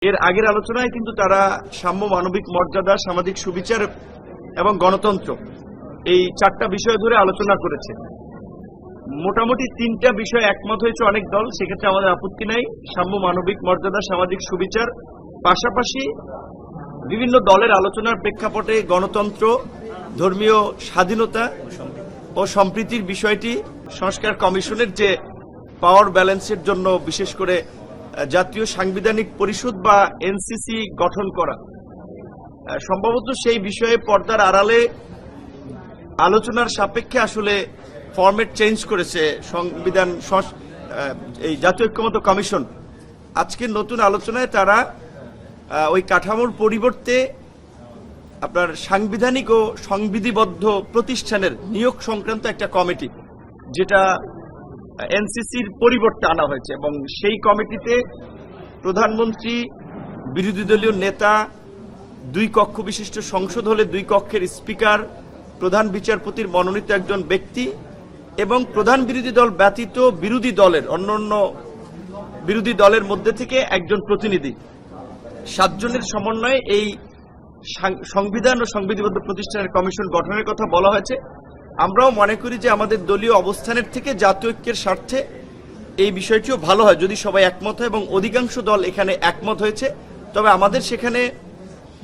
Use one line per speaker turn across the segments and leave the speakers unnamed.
এর আগের আলোচনায় কিন্তু তারা সাম্য, মানবিক মর্যাদা, সামাজিক সুবিচার এবং গণতন্ত্র এই চারটা বিষয় ধরে আলোচনা করেছে। মোটামুটি তিনটা বিষয় একমত হয়েছে অনেক দল, সেক্ষেত্রে আমাদের আপত্তি নাই। সাম্য, মানবিক মর্যাদা, সামাজিক সুবিচার, পাশাপাশি বিভিন্ন দলের আলোচনার প্রেক্ষাপটে গণতন্ত্র, ধর্মীয় স্বাধীনতা ও সম্প্রীতির বিষয়টি সংস্কার কমিশনের যে পাওয়ার ব্যালেন্সের জন্য বিশেষ করে জাতীয় সাংবিধানিক পরিষদ বা এনসিসি গঠন করা, সম্ভবত সেই বিষয়ে পর্দার আড়ালে আলোচনার সাপেক্ষে আসলে ফরম্যাট চেঞ্জ করেছে সংবিধান এই জাতীয় ঐক্যমত্য কমিশন। আজকের নতুন আলোচনায় তারা ওই কাঠামোর পরিবর্তে আপনার সাংবিধানিক ও সংবিধিবদ্ধ প্রতিষ্ঠানের নিয়োগ সংক্রান্ত একটা কমিটি, যেটা এনসিসির পরিবর্তে আনা হয়েছে, এবং সেই কমিটিতে প্রধানমন্ত্রী, বিরোধী দলীয় নেতা, 2 কক্ষ বিশিষ্ট সংসদ হলে 2 কক্ষের স্পিকার, প্রধান বিচারপতির মনোনীত একজন ব্যক্তি এবং প্রধান বিরোধী দল ব্যতীত বিরোধী দলের অন্যান্য বিরোধী দলের মধ্যে থেকে একজন প্রতিনিধি, 7 জনের সমন্বয়ে এই সংবিধান ও সংবিধিবদ্ধ প্রতিষ্ঠানের কমিশন গঠনের কথা বলা হয়েছে। আমরাও মনে করি যে আমাদের দলীয় অবস্থানের থেকে জাতীয় ঐক্যের স্বার্থে এই বিষয়টিও ভালো হয় যদি সবাই একমত হয়, এবং অধিকাংশ দল এখানে একমত হয়েছে। তবে আমাদের সেখানে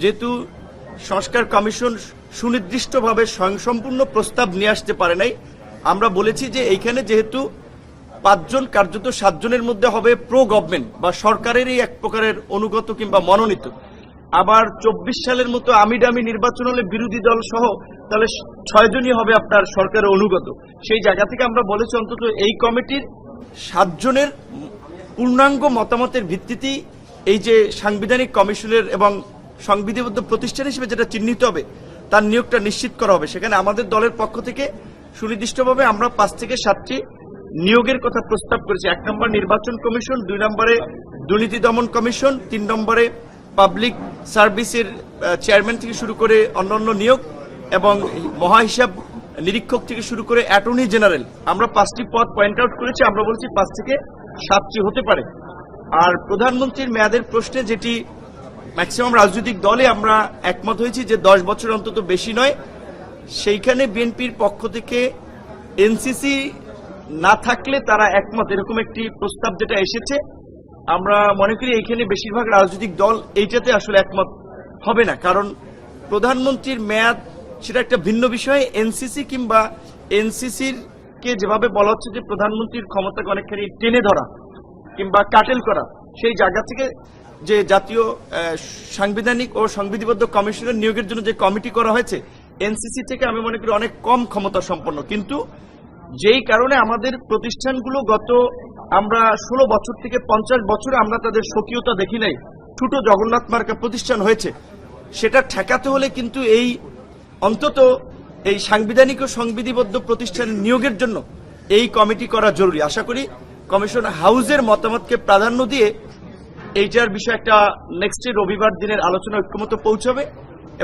যেহেতু সংস্কার কমিশন সুনির্দিষ্টভাবে স্বয়ংসম্পূর্ণ প্রস্তাব নিয়ে আসতে পারে নাই, আমরা বলেছি যে এইখানে যেহেতু 5 জন কার্যত 7 জনের মধ্যে হবে প্রো গভর্নমেন্ট বা সরকারেরই এক প্রকারের অনুগত কিংবা মনোনীত, আবার 24 সালের মতো আমিডামি নির্বাচন হলে বিরোধী দল সহ তাহলে 6 জনই হবে আপনার সরকারের অনুগত। সেই জায়গা থেকে আমরা বলেছি অন্তত এই কমিটির 7 জনের পূর্ণাঙ্গ মতামতের ভিত্তিতেই এই যে সাংবিধানিক কমিশনের এবং সংবিধিবদ্ধ প্রতিষ্ঠান হিসেবে যেটা চিহ্নিত হবে তার নিয়োগটা নিশ্চিত করা হবে। সেখানে আমাদের দলের পক্ষ থেকে সুনির্দিষ্টভাবে আমরা 5 থেকে 7টি নিয়োগের কথা প্রস্তাব করেছি। 1 নম্বর নির্বাচন কমিশন, 2 নম্বরে দুর্নীতি দমন কমিশন, 3 নম্বরে পাবলিক সার্ভিসের চেয়ারম্যান থেকে শুরু করে অন্যান্য নিয়োগ, এবং মহাহিসাব নিরীক্ষক থেকে শুরু করে অ্যাটর্নি জেনারেল। আমরা 5টি পদ পয়েন্ট আউট করেছি। আমরা বলছি 5 থেকে 7টি হতে পারে। আর প্রধানমন্ত্রীর মেয়াদের প্রশ্নে যেটি ম্যাক্সিমাম রাজনৈতিক দলে আমরা একমত হয়েছি যে 10 বছর অন্তত বেশি নয়, সেইখানে বিএনপির পক্ষ থেকে এনসিসি না থাকলে তারা একমত, এরকম একটি প্রস্তাব যেটা এসেছে। আমরা মনে করি এইখানে বেশিরভাগ রাজনৈতিক দল এইটাতে আসলে একমত হবে না, কারণ প্রধানমন্ত্রীর মেয়াদ সেটা একটা ভিন্ন বিষয়। এনসিসি কিংবা এনসিসির কে যেভাবে বলা হচ্ছে যে প্রধানমন্ত্রীর ক্ষমতাকে অনেকখানি টেনে ধরা কিংবা কাটেল করা, সেই জায়গা থেকে যে জাতীয় সাংবিধানিক ও সংবিধিবদ্ধ কমিশনের নিয়োগের জন্য যে কমিটি করা হয়েছে, এনসিসি থেকে আমি মনে করি অনেক কম ক্ষমতা সম্পন্ন। কিন্তু যেই কারণে আমাদের প্রতিষ্ঠানগুলো গত আমরা 16 বছর থেকে 50 বছরে আমরা তাদের স্বকীয়তা দেখি নাই, ছোট জগন্নাথ মার্কা প্রতিষ্ঠান হয়েছে, সেটা ঠেকাতে হলে কিন্তু এই অন্তত এই সাংবিধানিক ও সংবিধিবদ্ধ প্রতিষ্ঠান নিয়োগের জন্য এই কমিটি করা জরুরি। আশা করি কমিশন হাউসের মতামতকে প্রাধান্য দিয়ে এইটার বিষয়ে একটা নেক্সট রবিবার দিনের আলোচনা ঐক্যমত পৌঁছাবে।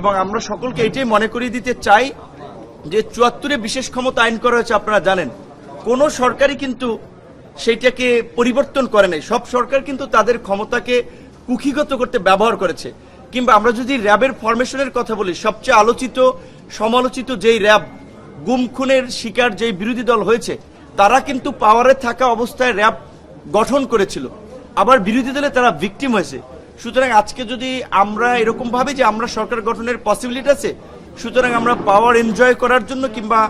এবং আমরা সকলকে এইটাই মনে করিয়ে দিতে চাই যে 74-এ বিশেষ ক্ষমতা আইন করা হয়েছে, আপনারা জানেন। কোন সরকারই কিন্তু সেইটাকে পরিবর্তন করে নাই। সব সরকার কিন্তু তাদের ক্ষমতাকে কুক্ষিগত করতে ব্যবহার করেছে। কিংবা আমরা যদি র্যাবের ফরমেশনের কথা বলি, সবচেয়ে আলোচিত সমালোচিত যেই র্যাব, গুম খুনের শিকার যেই বিরোধী দল হয়েছে, তারা কিন্তু পাওয়ারে থাকা অবস্থায় র্যাব গঠন করেছিল, আবার বিরোধী দলে তারা ভিকটিম হয়েছে। সুতরাং আজকে যদি আমরা এরকম ভাবে যে আমরা সরকার গঠনের পসিবিলিটি আছে, সুতরাং আমরা পাওয়ার এনজয় করার জন্য কিংবা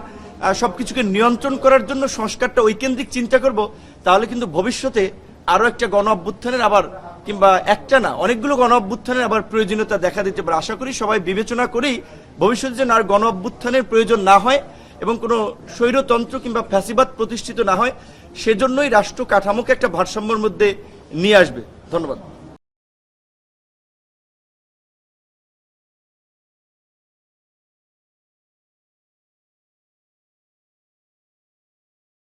সবকিছুকে নিয়ন্ত্রণ করার জন্য সংস্কারটা ঐকেন্দ্রিক চিন্তা করব, তাহলে কিন্তু ভবিষ্যতে আরো একটা গণ অভ্যুত্থানের আবার কিংবা একটা না অনেকগুলো গণ অভ্যুত্থানের আবার প্রয়োজনীয়তা দেখা দিতে পারে। আশা করি সবাই বিবেচনা করেই ভবিষ্যতে যেন আর গণ অভ্যুত্থানের প্রয়োজন না হয় এবং কোনো স্বৈরতন্ত্র কিংবা ফ্যাসিবাদ প্রতিষ্ঠিত না হয়, সেজন্যই রাষ্ট্র কাঠামোকে একটা ভারসাম্যের মধ্যে নিয়ে আসবে। ধন্যবাদ।